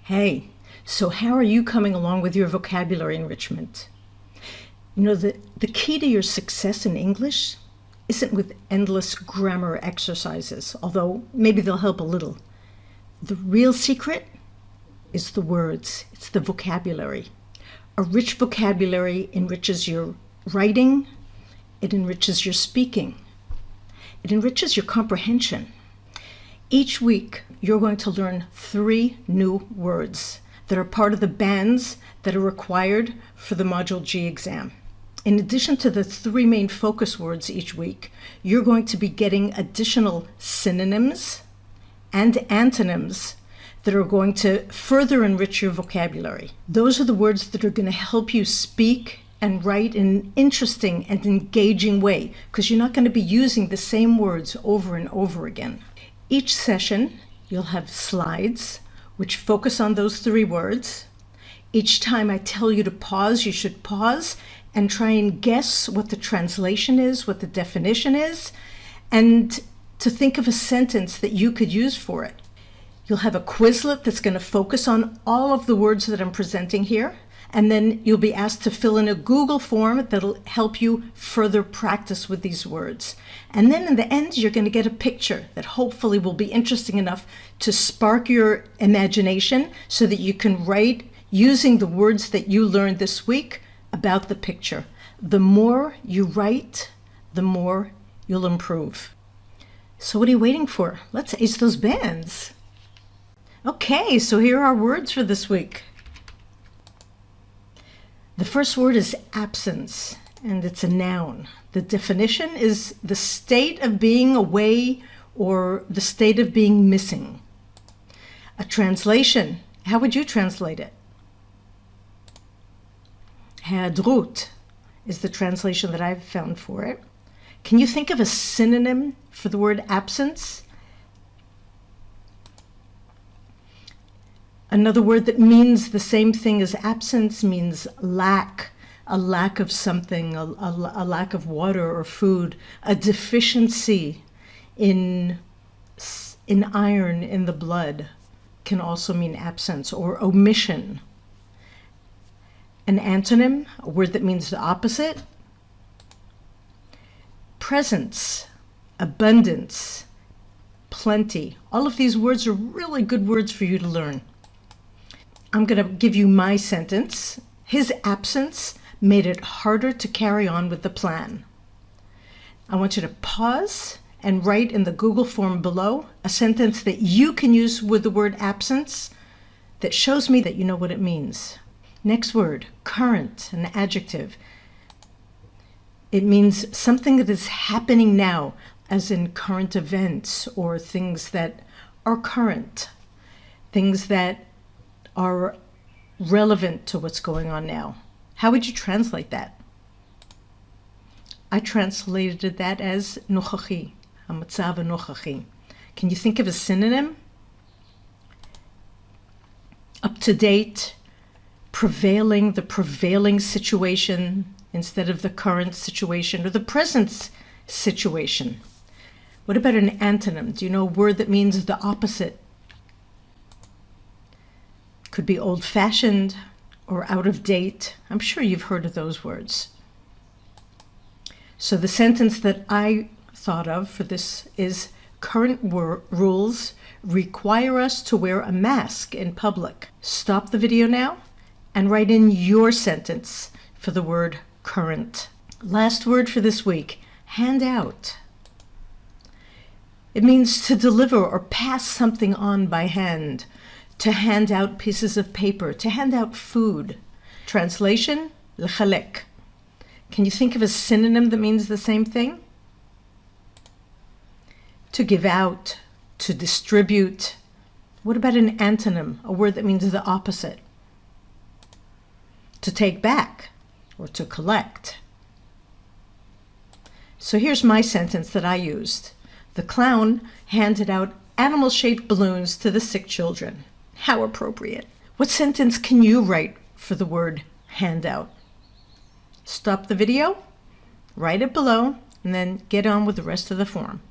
Hey, so how are you coming along with your vocabulary enrichment? You know, the key to your success in English isn't with endless grammar exercises, although maybe they'll help a little. The real secret is the words, it's the vocabulary. A rich vocabulary enriches your writing, it enriches your speaking, it enriches your comprehension. Each week, you're going to learn 3 new words that are part of the bands that are required for the Module G exam. In addition to the 3 main focus words each week, you're going to be getting additional synonyms and antonyms that are going to further enrich your vocabulary. Those are the words that are going to help you speak and write in an interesting and engaging way, because you're not going to be using the same words over and over again. Each session, you'll have slides which focus on those 3 words. Each time I tell you to pause, you should pause and try and guess what the translation is, what the definition is, and to think of a sentence that you could use for it. You'll have a Quizlet that's going to focus on all of the words that I'm presenting here, and then you'll be asked to fill in a Google form that'll help you further practice with these words. And then in the end, you're going to get a picture that hopefully will be interesting enough to spark your imagination so that you can write using the words that you learned this week about the picture. The more you write, the more you'll improve. So what are you waiting for? Let's ace those bands. Okay, so here are our words for this week. The first word is absence, and it's a noun. The definition is the state of being away or the state of being missing. A translation, how would you translate it? Hi'adrut is the translation that I've found for it. Can you think of a synonym for the word absence? Another word that means the same thing as absence means lack, a lack of something, a lack of water or food, a deficiency in iron in the blood can also mean absence, or omission. An antonym, a word that means the opposite. Presence, abundance, plenty. All of these words are really good words for you to learn. I'm going to give you my sentence. His absence made it harder to carry on with the plan. I want you to pause and write in the Google form below a sentence that you can use with the word absence that shows me that you know what it means. Next word, current, an adjective. It means something that is happening now, as in current events or things that are current, things that are relevant to what's going on now. How would you translate that? I translated that as nochachi, hamatzav nochachi. Can you think of a synonym? Up to date, prevailing, the prevailing situation instead of the current situation or the present situation. What about an antonym? Do you know a word that means the opposite? Could be old-fashioned or out of date. I'm sure you've heard of those words. So the sentence that I thought of for this is, current rules require us to wear a mask in public. Stop the video now and write in your sentence for the word current. Last word for this week, handout. It means to deliver or pass something on by hand, to hand out pieces of paper, to hand out food. Translation, lechalek. Can you think of a synonym that means the same thing? To give out, to distribute. What about an antonym, a word that means the opposite? To take back or to collect. So here's my sentence that I used. The clown handed out animal-shaped balloons to the sick children. How appropriate. What sentence can you write for the word handout? Stop the video, write it below, and then get on with the rest of the form.